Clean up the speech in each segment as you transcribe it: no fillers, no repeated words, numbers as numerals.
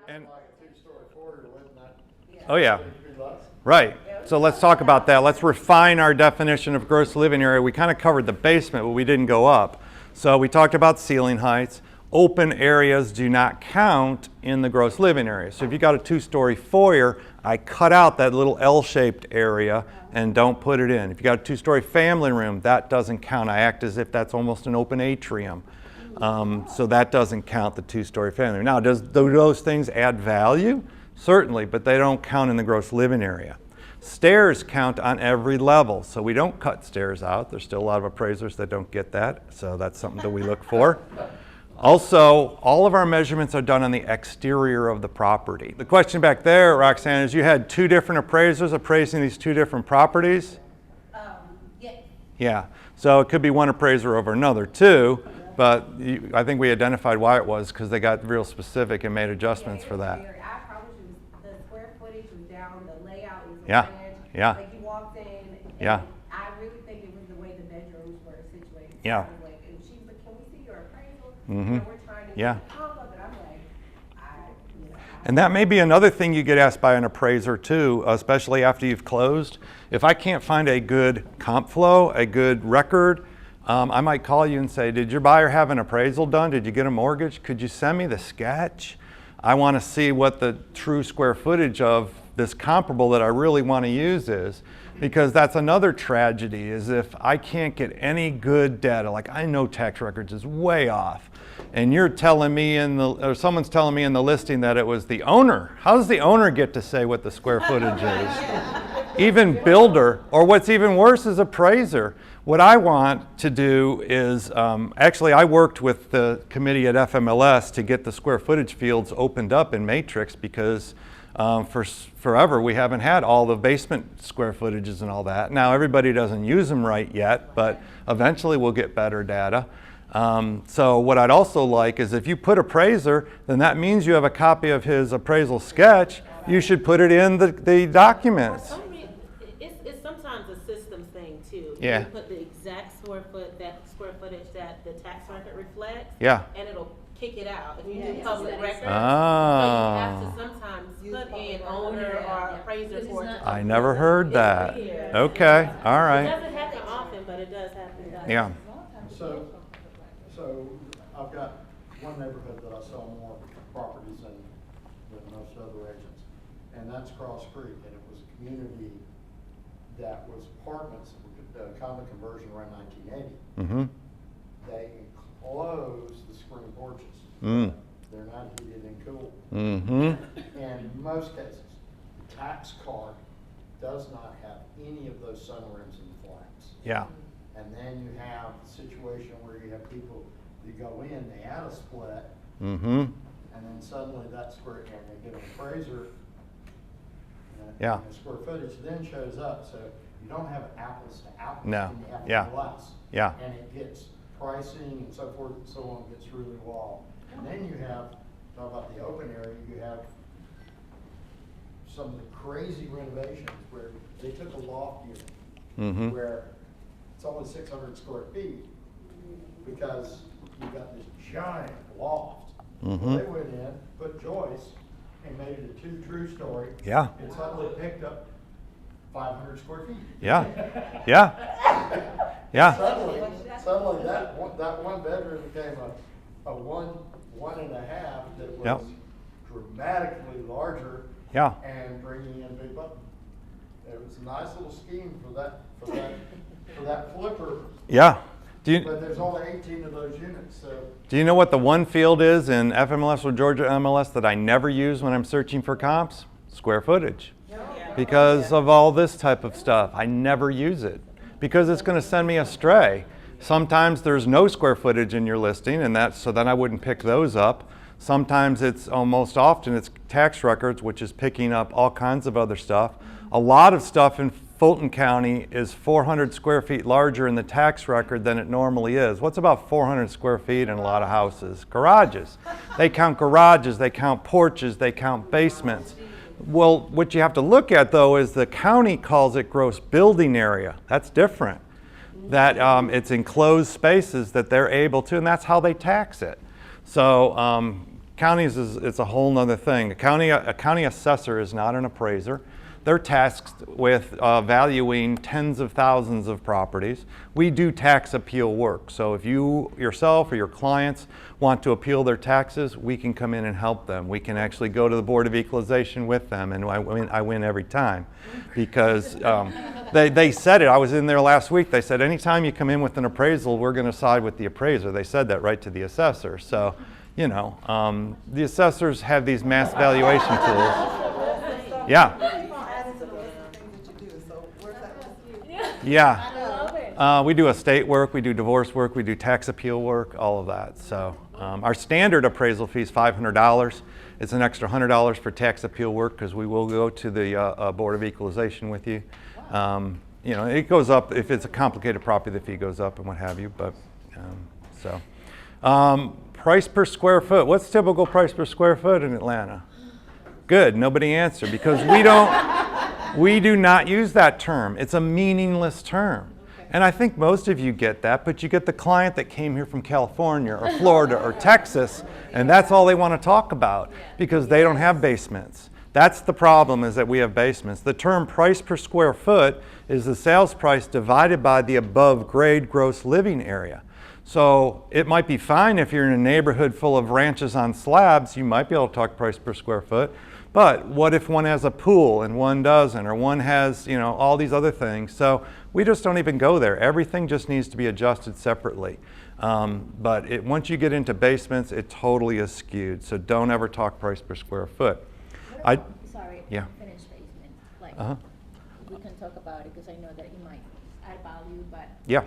And like a two-story foyer, wouldn't that? oh yeah, Be less? right. So let's talk about that. Let's refine our definition of gross living area. We kind of covered the basement, but we didn't go up. So we talked about ceiling heights. Open areas do not count in the gross living area. So if you got a two-story foyer, I cut out that little L-shaped area and don't put it in. If you got a two-story family room, that doesn't count. I act as if that's almost an open atrium. So that doesn't count the two-story family room. Now, do those things add value? Certainly, but they don't count in the gross living area. Stairs count on every level, so we don't cut stairs out. There's still a lot of appraisers that don't get that, so that's something that we look for. Also, all of our measurements are done on the exterior of the property. The question back there, Roxanne, is you had two different appraisers appraising these two different properties? Yeah. Yeah, so it could be one appraiser over another too, but I think we identified why it was because they got real specific and made adjustments for that. I promise you, the square footage was down, the layout was Yeah, ranch. yeah. Like you walked in, and Yeah. I really think it was the way the bedrooms were situated. Yeah. Like, and she was like, "Can we see your appraisal?" Mhm. And we're trying to Yeah. get the comp up, and I'm like, And that may be another thing you get asked by an appraiser too, especially after you've closed. If I can't find a good comp flow, a good record, I might call you and say, did your buyer have an appraisal done? Did you get a mortgage? Could you send me the sketch? I want to see what the true square footage of this comparable that I really want to use is. Because that's another tragedy, is if I can't get any good data, like I know tax records is way off, and you're telling me or someone's telling me in the listing that it was the owner. How does the owner get to say what the square footage is? Even builder, or what's even worse is appraiser. What I want to do is, actually I worked with the committee at FMLS to get the square footage fields opened up in Matrix because for forever we haven't had all the basement square footages and all that. Now everybody doesn't use them right yet, but eventually we'll get better data. So what I'd also like is if you put appraiser, then that means you have a copy of his appraisal sketch. You should put it in the documents. It's sometimes a systems thing too. Yeah. You put the exact square footage that the tax record reflects. Yeah. And it'll kick it out. If you do public records, so you Ah. have to sometimes put in owner or appraiser for it. I never heard that. Okay, all It right. doesn't happen often, but it does happen. Yeah. So I've got one neighborhood that I sell more properties in than most other agents, and that's Cross Creek, and it was a community that was apartments, condo conversion around 1980. Mm-hmm. They enclose the screen porches. Mm. They're not heated and cooled. Mm-hmm. And in most cases, the tax card does not have any of those sunrooms in the flats. Yeah. And then you have the situation where you have people that go in, they add a split, Mm-hmm. and then suddenly that square, and they get an appraiser, Yeah. and the square footage then shows up, so you don't have apples to apples. No. And you have Yeah. less. Yeah. And it gets pricing and so forth and so on, gets really wild. And then you have, talk about the open area, you have some of the crazy renovations where they took a loft unit, Mm-hmm. where it's only 600 square feet, because you've got this giant loft. Mm-hmm. They went in, put joists, and made it a two true story. Yeah. It suddenly picked up 500 square feet. Yeah. Yeah. Yeah. Suddenly that one bedroom became a one and a half that was Yep. dramatically larger. Yeah. And bringing in big button. It was a nice little scheme for that flipper. Yeah. But there's only 18 of those units, so. Do you know what the one field is in FMLS or Georgia MLS that I never use when I'm searching for comps? Square footage. Because of all this type of stuff, I never use it because it's going to send me astray. Sometimes there's no square footage in your listing, and so then I wouldn't pick those up. Sometimes most often it's tax records, which is picking up all kinds of other stuff. A lot of stuff in Fulton County is 400 square feet larger in the tax record than it normally is. What's about 400 square feet in a lot of houses? Garages. They count garages, they count porches, they count basements. Well, what you have to look at though is the county calls it gross building area. That's different. That it's enclosed spaces that they're able to, and that's how they tax it. So Counties it's a whole nother thing. A county assessor is not an appraiser. They're tasked with valuing tens of thousands of properties. We do tax appeal work. So if you yourself or your clients want to appeal their taxes, we can come in and help them. We can actually go to the Board of Equalization with them, and I win every time because they said it. I was in there last week. They said, anytime you come in with an appraisal, we're going to side with the appraiser. They said that right to the assessor. So, you know, the assessors have these mass valuation tools. Yeah. Yeah. We do estate work, we do divorce work, we do tax appeal work, all of that. So our standard appraisal fee is $500. It's an extra $100 for tax appeal work because we will go to the Board of Equalization with you. You know, it goes up if it's a complicated property. The fee goes up and what have you. But price per square foot. What's typical price per square foot in Atlanta? Good. Nobody answered because we don't. We do not use that term. It's a meaningless term. And I think most of you get that, but you get the client that came here from California or Florida or Texas, and that's all they want to talk about because they don't have basements. That's the problem, is that we have basements. The term price per square foot is the sales price divided by the above grade gross living area. So it might be fine if you're in a neighborhood full of ranches on slabs, you might be able to talk price per square foot. But what if one has a pool and one doesn't, or one has, you know, all these other things? So we just don't even go there. Everything just needs to be adjusted separately. But once you get into basements, it totally is skewed. So don't ever talk price per square foot. Sorry, Yeah. unfinished basement. Like, Uh-huh. we can talk about it because I know that it might add value, but Yeah.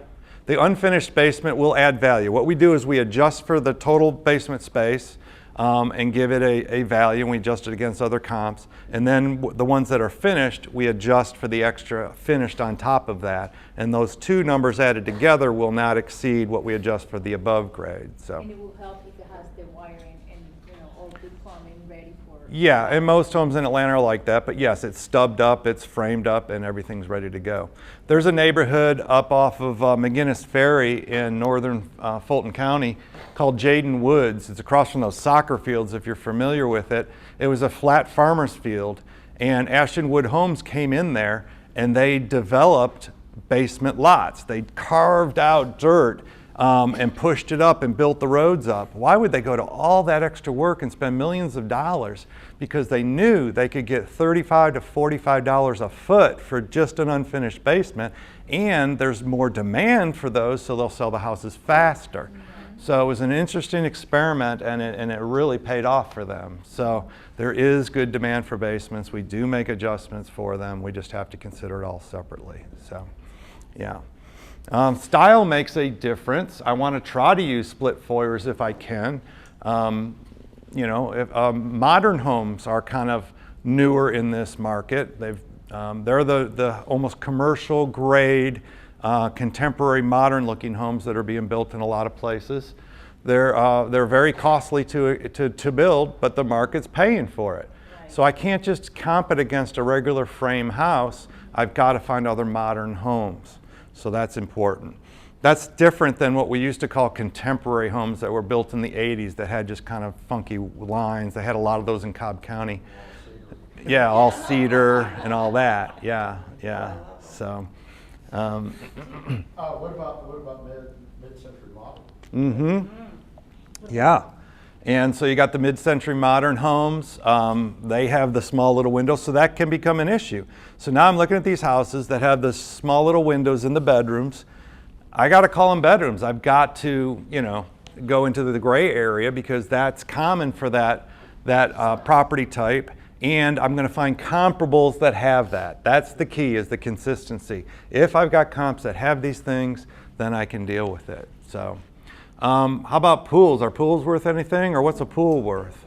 The unfinished basement will add value. What we do is we adjust for the total basement space and give it a value, and we adjust it against other comps. And then the ones that are finished, we adjust for the extra finished on top of that. And those two numbers added together will not exceed what we adjust for the above grade. So. and it will help if it has the wiring and, you know, all good plumbing ready for. Yeah, and most homes in Atlanta are like that, but yes, it's stubbed up, it's framed up, and everything's ready to go. There's a neighborhood up off of McGinnis Ferry in northern Fulton County called Jaden Woods. It's across from those soccer fields, if you're familiar with it. It was a flat farmer's field, and Ashton Wood Homes came in there, and they developed basement lots. They carved out dirt and pushed it up and built the roads up. Why would they go to all that extra work and spend millions of dollars? Because they knew they could get $35 to $45 a foot for just an unfinished basement, and there's more demand for those, so they'll sell the houses faster. So it was an interesting experiment, and it really paid off for them. So there is good demand for basements. We do make adjustments for them. We just have to consider it all separately. So, yeah. Style makes a difference. I want to try to use split foyers if I can. You know, modern homes are kind of newer in this market. They're the almost commercial grade, contemporary, modern looking homes that are being built in a lot of places. They're very costly to build, but the market's paying for it. Right. So I can't just comp it against a regular frame house. I've got to find other modern homes. So that's important. That's different than what we used to call contemporary homes that were built in the 80s that had just kind of funky lines. They had a lot of those in Cobb County. Yeah, all cedar and all that. Yeah, yeah. So. What about mid-century model? Mm-hmm. Yeah. And so you got the mid-century modern homes. They have the small little windows, so that can become an issue. So now I'm looking at these houses that have the small little windows in the bedrooms. I got to call them bedrooms. I've got to, you know, go into the gray area because that's common for that property type. And I'm going to find comparables that have that. That's the key, is the consistency. If I've got comps that have these things, then I can deal with it. So. How about pools? Are pools worth anything, or what's a pool worth?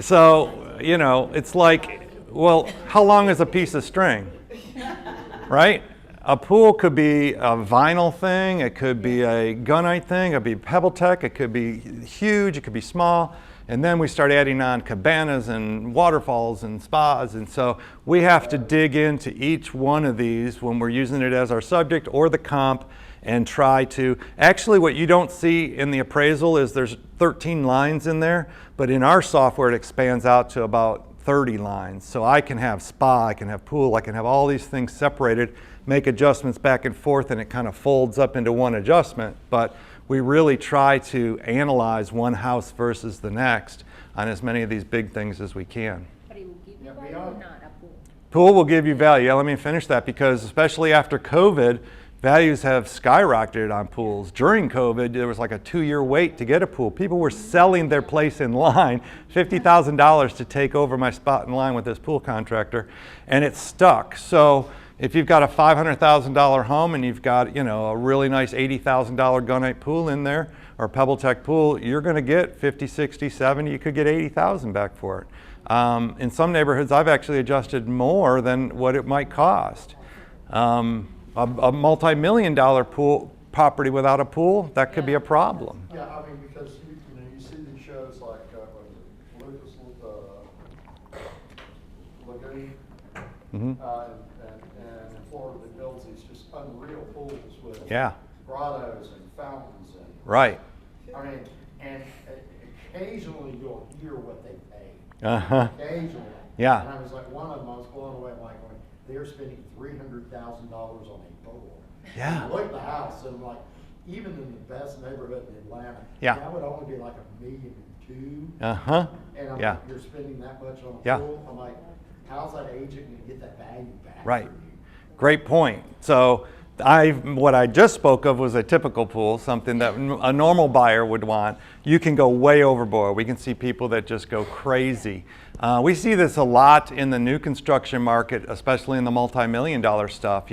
So, you know, it's like, well, how long is a piece of string, right? A pool could be a vinyl thing, it could be a gunite thing, it could be PebbleTech, it could be huge, it could be small, and then we start adding on cabanas and waterfalls and spas, and so we have to dig into each one of these when we're using it as our subject or the comp and try to, actually what you don't see in the appraisal is there's 13 lines in there, but in our software it expands out to about 30 lines. So I can have spa, I can have pool, I can have all these things separated, make adjustments back and forth, and it kind of folds up into one adjustment. But we really try to analyze one house versus the next on as many of these big things as we can. But it will give you Yeah, value or not, a pool? Pool will give you value. Yeah, let me finish that, because especially after COVID, values have skyrocketed on pools. During COVID, there was like a 2-year wait to get a pool. People were selling their place in line, $50,000 to take over my spot in line with this pool contractor, and it stuck. So if you've got a $500,000 home and you've got, a really nice $80,000 gunite pool in there, or PebbleTech pool, you're going to get 50, 60, 70, you could get 80,000 back for it. In some neighborhoods, I've actually adjusted more than what it might cost. A multi-million-dollar pool property without a pool, that could be a problem. Yeah, I mean, because you see these shows like Lucas Lagoon, and in Florida that builds these just unreal pools with Yeah. grottos and fountains and. Right. I mean, and occasionally you'll hear what they pay. Uh-huh. Occasionally. Yeah. And I was like, one of them, I was blown away, like, they're spending $300,000 on a pool. Yeah. I looked at the house and I'm like, even in the best neighborhood in Atlanta, Yeah. that would only be like $1.2 million. Uh-huh. And I'm Yeah. like, you're spending that much on a Yeah. pool? I'm like, how's that agent gonna get that value back? Right. for you? Great point. So what I just spoke of was a typical pool, something that a normal buyer would want. You can go way overboard. We can see people that just go crazy. We see this a lot in the new construction market, especially in the multi-million-dollar stuff.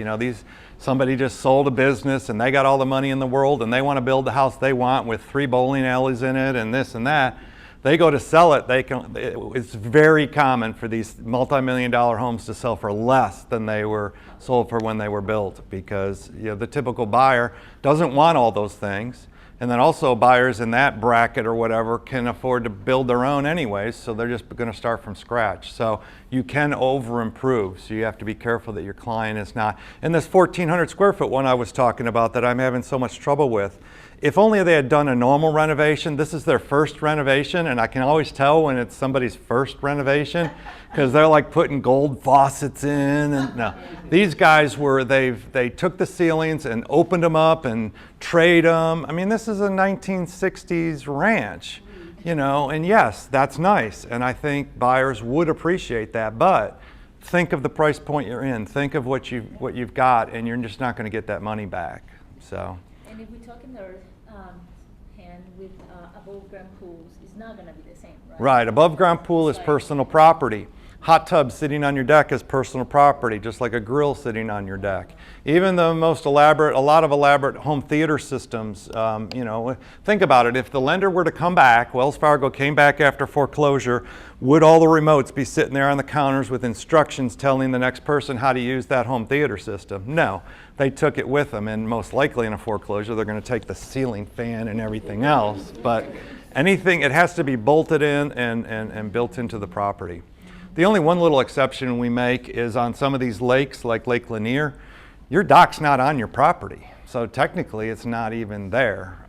Somebody just sold a business and they got all the money in the world and they want to build the house they want with 3 bowling alleys in it and this and that. They go to sell it, it's very common for these multi-million-dollar homes to sell for less than they were sold for when they were built, because the typical buyer doesn't want all those things. And then also buyers in that bracket or whatever can afford to build their own anyways, so they're just going to start from scratch. So you can over improve, so you have to be careful that your client is not. And this 1,400 square foot one I was talking about that I'm having so much trouble with, if only they had done a normal renovation. This is their first renovation, and I can always tell when it's somebody's first renovation because they're like putting gold faucets in. And no, these guys they took the ceilings and opened them up and trayed them. I mean, this is a 1960s ranch, and yes, that's nice, and I think buyers would appreciate that. But think of the price point you're in. Think of what you've got, and you're just not going to get that money back. So. And if we talk in the hand with above ground pools, it's not gonna be the same, right? Right, above ground pool is Like- personal property. Hot tub sitting on your deck is personal property, just like a grill sitting on your deck. Even the most elaborate, a lot of elaborate home theater systems, think about it. If the lender were to come back, Wells Fargo came back after foreclosure, would all the remotes be sitting there on the counters with instructions telling the next person how to use that home theater system? No, they took it with them, and most likely in a foreclosure, they're going to take the ceiling fan and everything else. But anything, it has to be bolted in and built into the property. The only one little exception we make is on some of these lakes, like Lake Lanier, your dock's not on your property. So technically it's not even there.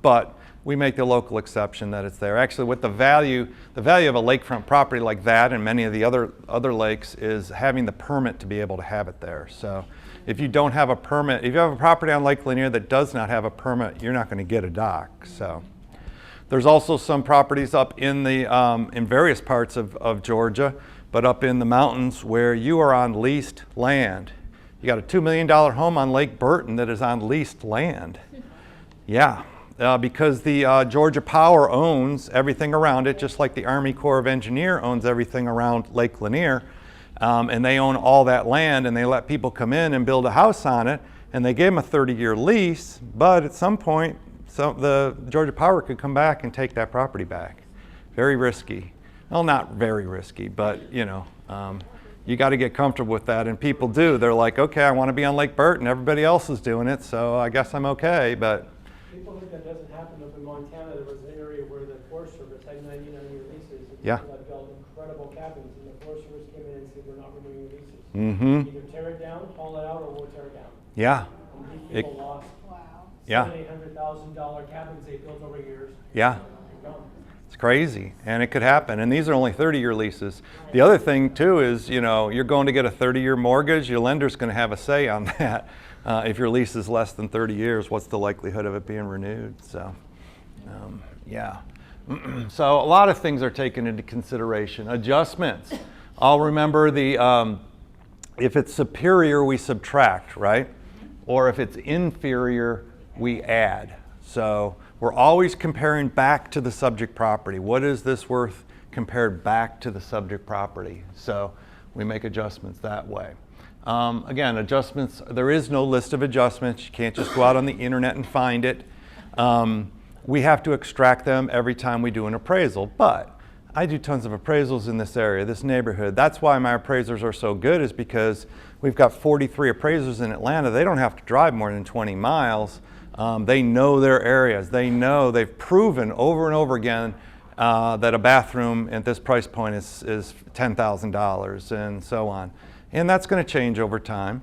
But we make the local exception that it's there. Actually, with the value of a lakefront property like that and many of the other lakes is having the permit to be able to have it there. So if you don't have a permit, if you have a property on Lake Lanier that does not have a permit, you're not going to get a dock. So. There's also some properties up in various parts of Georgia, but up in the mountains where you are on leased land. You got a $2 million home on Lake Burton that is on leased land. Yeah, because the Georgia Power owns everything around it, just like the Army Corps of Engineers owns everything around Lake Lanier. And they own all that land, and they let people come in and build a house on it, and they gave them a 30-year lease, but at some point, so the Georgia Power could come back and take that property back. Very risky. Well, not very risky, but you got to get comfortable with that, and people do. They're like, okay, I want to be on Lake Burton. Everybody else is doing it, so I guess I'm okay. But people think that doesn't happen up in Montana. There was an area where the Forest Service had 99-year leases, and Yeah. people that built incredible cabins, and the Forest Service came in and said, we're not renewing your leases. mm-hmm. Either tear it down, haul it out, or we'll tear it down. Yeah. And these people lost Yeah. $700,000 cabins they built over years. Yeah. They're gone. It's crazy, and it could happen. And these are only 30-year leases. The other thing too is, you know, you're going to get a 30-year mortgage. Your lender's going to have a say on that. If your lease is less than 30 years, what's the likelihood of it being renewed? So, yeah. So a lot of things are taken into consideration. Adjustments. I'll remember the if it's superior, we subtract, right? Or if it's inferior, we add. So we're always comparing back to the subject property. What is this worth compared back to the subject property? So we make adjustments that way. Again, adjustments, there is no list of adjustments. You can't just go out on the internet and find it. We have to extract them every time we do an appraisal, but I do tons of appraisals in this area, this neighborhood. That's why my appraisers are so good, is because we've got 43 appraisers in Atlanta. They don't have to drive more than 20 miles. They know their areas. They know, they've proven over and over again that a bathroom at this price point is $10,000 and so on. And that's going to change over time.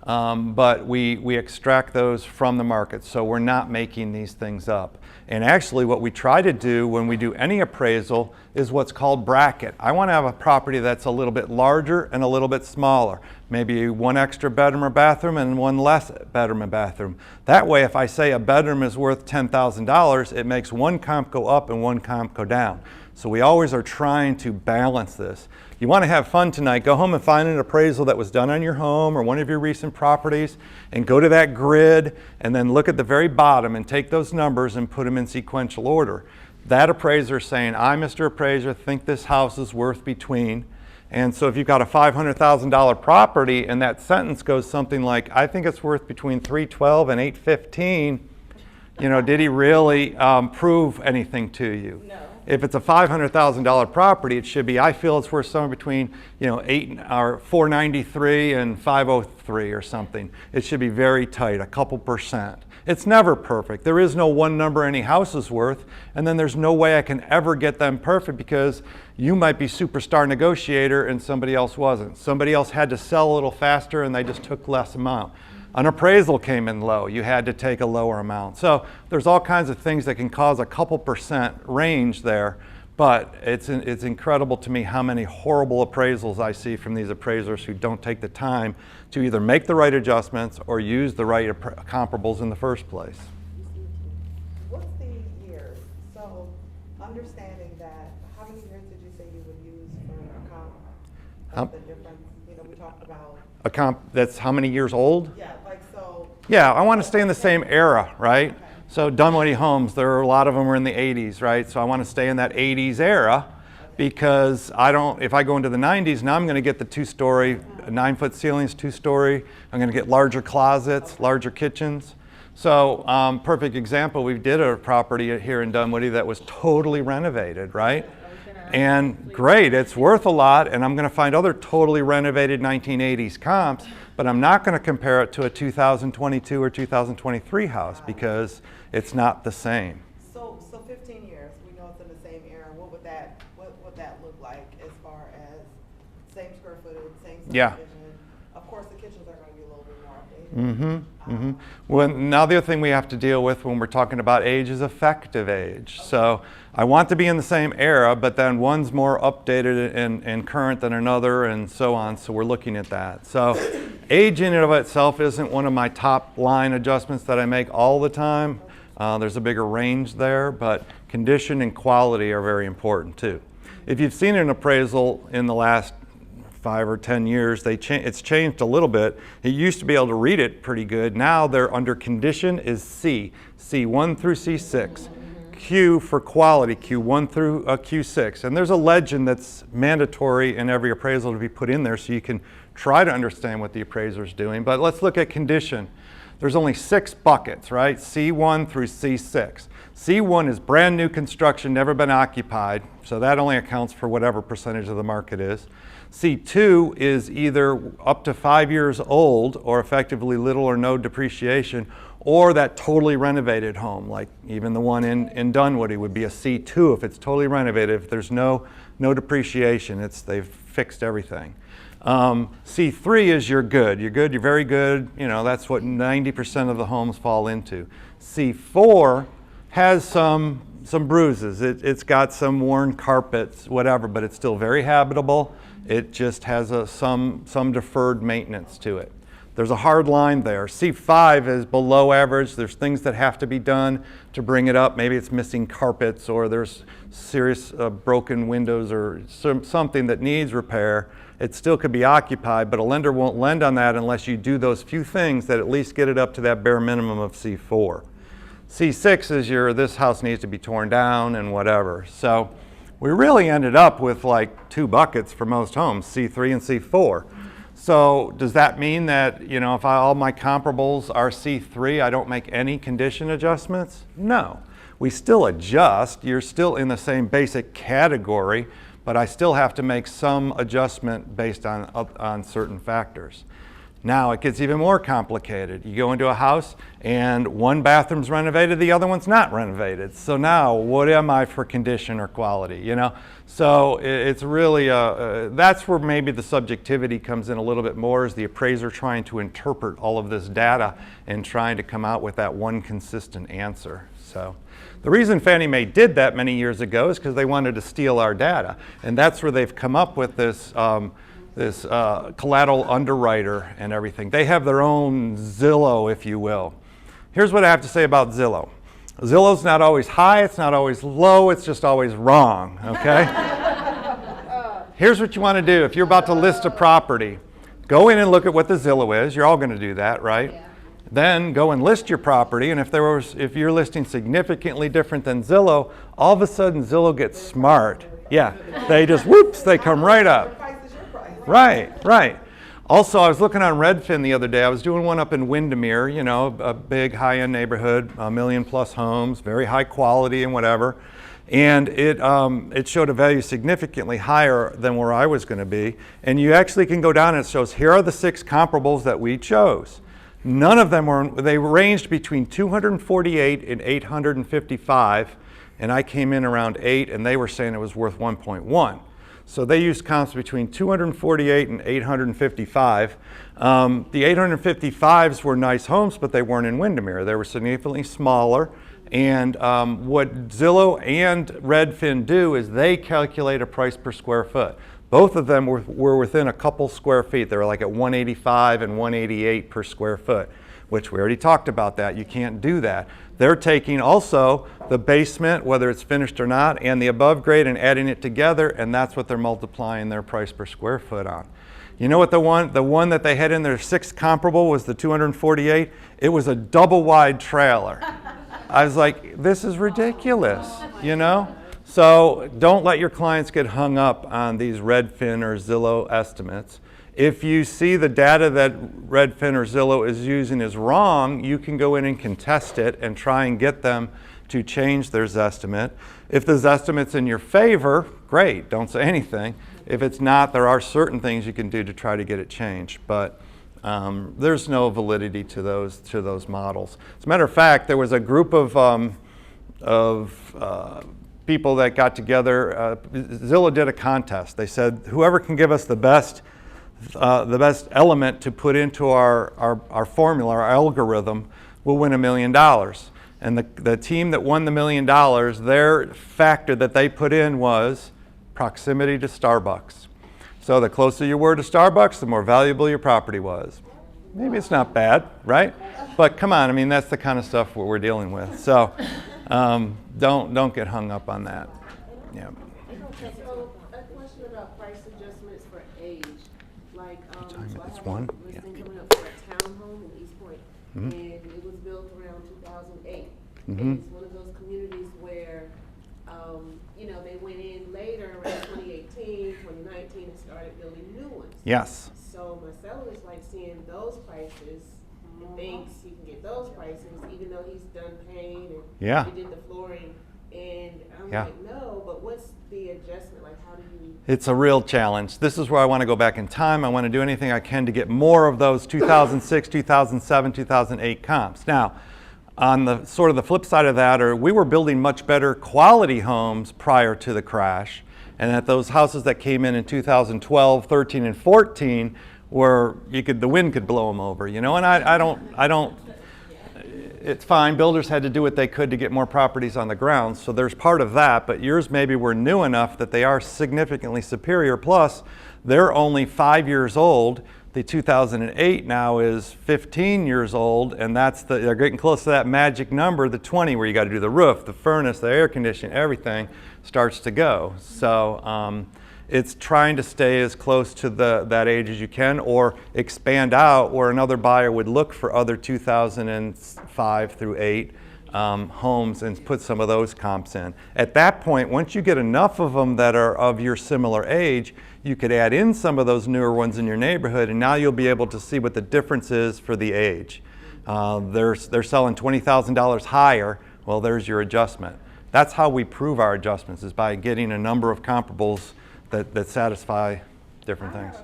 But we extract those from the market, so we're not making these things up. And actually what we try to do when we do any appraisal is what's called bracket. I want to have a property that's a little bit larger and a little bit smaller. Maybe one extra bedroom or bathroom and one less bedroom and bathroom. That way, if I say a bedroom is worth $10,000, it makes one comp go up and one comp go down. So we always are trying to balance this. You want to have fun tonight, go home and find an appraisal that was done on your home or one of your recent properties, and go to that grid and then look at the very bottom and take those numbers and put them in sequential order. That appraiser is saying, I, Mr. Appraiser, think this house is worth between. And so if you've got a $500,000 property and that sentence goes something like, I think it's worth between $312 and $815, you know, did he really prove anything to you? No. If it's a $500,000 property, it should be, I feel it's worth somewhere between, you know, $493 and $503 or something. It should be very tight, a couple percent. It's never perfect. There is no one number any house is worth, and then there's no way I can ever get them perfect, because you might be superstar negotiator and somebody else wasn't. Somebody else had to sell a little faster and they just took less amount. An appraisal came in low, you had to take a lower amount. So there's all kinds of things that can cause a couple percent range there, but it's incredible to me how many horrible appraisals I see from these appraisers who don't take the time to either make the right adjustments or use the right comparables in the first place. What's the years? So understanding that, how many years did you say you would use for a comp? The difference, you know, we talked about. A comp that's how many years old? Yeah, like so. Yeah, I want to stay in the same era, right? Okay. So Dunwoody homes, there are a lot of them are in the 80s, right? So I want to stay in that 80s era, because if I go into the 90s, now I'm going to get the 2-story, 9-foot ceilings, 2-story. I'm going to get larger closets, larger kitchens. So perfect example, we did a property here in Dunwoody that was totally renovated, right? And great, it's worth a lot, and I'm going to find other totally renovated 1980s comps, but I'm not going to compare it to a 2022 or 2023 house, because it's not the same. So 15 years, we know it's in the same era. What would that look like as far as same square footage, same subdivision? Yeah. Of course, the kitchens are going to be a little bit more updated. Well, now the other thing we have to deal with when we're talking about age is effective age. Okay. So I want to be in the same era, but then one's more updated and current than another, and so on. So we're looking at that. So age in and of itself isn't one of my top line adjustments that I make all the time. There's a bigger range there, but condition and quality are very important too. If you've seen an appraisal in the last 5 or 10 years, it's changed a little bit. You used to be able to read it pretty good. Now they're under condition is C, C1 through C6. Q for quality, Q1 through Q6. And there's a legend that's mandatory in every appraisal to be put in there so you can try to understand what the appraiser's doing. But let's look at condition. There's only 6 buckets, right? C1 through C6. C1 is brand new construction, never been occupied, so that only accounts for whatever percentage of the market is. C2 is either up to 5 years old or effectively little or no depreciation, or that totally renovated home, like even the one in Dunwoody would be a C2 if it's totally renovated, if there's no depreciation, they've fixed everything. C3 is you're good, you're very good, you know, that's what 90% of the homes fall into. C4 has some bruises, it's got some worn carpets, whatever, but it's still very habitable. It just has some deferred maintenance to it. There's a hard line there. C5 is below average. There's things that have to be done to bring it up. Maybe it's missing carpets, or there's serious broken windows, or something that needs repair. It still could be occupied, but a lender won't lend on that unless you do those few things that at least get it up to that bare minimum of C4. C6 is this house needs to be torn down and whatever. So we really ended up with like 2 buckets for most homes, C3 and C4. So does that mean that, you know, if all my comparables are C3, I don't make any condition adjustments? No. We still adjust. You're still in the same basic category, but I still have to make some adjustment based on certain factors. Now it gets even more complicated. You go into a house and one bathroom's renovated, the other one's not renovated. So now what am I for condition or quality, you know? So it's really, that's where maybe the subjectivity comes in a little bit more, is the appraiser trying to interpret all of this data and trying to come out with that one consistent answer. So the reason Fannie Mae did that many years ago is because they wanted to steal our data. And that's where they've come up with this collateral underwriter and everything. They have their own Zillow, if you will. Here's what I have to say about Zillow. Zillow's not always high, it's not always low, it's just always wrong, okay? Here's what you want to do. If you're about to list a property, go in and look at what the Zillow is. You're all going to do that, right? Yeah. Then go and list your property, and if you're listing significantly different than Zillow, all of a sudden Zillow gets smart. Yeah, they just, whoops, they come right up. Right. Also, I was looking on Redfin the other day. I was doing one up in Windermere, you know, a big high-end neighborhood, 1 million plus homes, very high quality and whatever. And it showed a value significantly higher than where I was going to be. And you actually can go down and it shows, here are the 6 comparables that we chose. None of them they ranged between 248 and 855. And I came in around 8, and they were saying it was worth 1.1. So they used comps between 248 and 855. The 855s were nice homes, but they weren't in Windermere. They were significantly smaller. And what Zillow and Redfin do is they calculate a price per square foot. Both of them were within a couple square feet. They were like at 185 and 188 per square foot, which we already talked about that. You can't do that. They're taking also the basement, whether it's finished or not, and the above grade and adding it together, and that's what they're multiplying their price per square foot on. You know what the one that they had in their 6th comparable was the 248? It was a double wide trailer. I was like, this is ridiculous, you know? So don't let your clients get hung up on these Redfin or Zillow estimates. If you see the data that Redfin or Zillow is using is wrong, you can go in and contest it and try and get them to change their Zestimate. If the Zestimate's in your favor, great, don't say anything. If it's not, there are certain things you can do to try to get it changed, but there's no validity to those models. As a matter of fact, there was a group of people that got together. Zillow did a contest. They said, whoever can give us the best element to put into our formula, our algorithm, will win $1 million. And the team that won the $1 million, their factor that they put in was proximity to Starbucks. So the closer you were to Starbucks, the more valuable your property was. Maybe it's not bad, right? But come on, I mean, that's the kind of stuff we're dealing with. So don't get hung up on that. Yeah. So a question about price adjustments for age. Like, so I It's have one? a listing Yeah. coming up for a townhome in East Point, Mhm. and it was built around 2008. Mhm. And it's one of those communities where, you know, they went in later around 2018, 2019, and started building new ones. Yes. So my seller is like seeing those prices and thinks he can get those prices, even though he's done paint and Yeah. he did the flooring. And I'm Yeah. like, no, but what's the adjustment? Like, how do you? It's a real challenge. This is where I want to go back in time. I want to do anything I can to get more of those 2006, 2007, 2008 comps. Now, on the sort of the flip side of that, we were building much better quality homes prior to the crash. and that those houses that came in 2012, 13, and 14 were, the wind could blow them over, you know, and I don't, it's fine, builders had to do what they could to get more properties on the ground, so there's part of that, but yours maybe were new enough that they are significantly superior, plus they're only 5 years old. The 2008 now is 15 years old, and they're getting close to that magic number, the 20, where you got to do the roof, the furnace, the air conditioning, everything starts to go. So it's trying to stay as close to that age as you can, or expand out where another buyer would look for other 2005 through 8 homes and put some of those comps in. At that point, once you get enough of them that are of your similar age, you could add in some of those newer ones in your neighborhood, and now you'll be able to see what the difference is for the age. They're selling $20,000 higher. Well, there's your adjustment. That's how we prove our adjustments, is by getting a number of comparables that satisfy different things.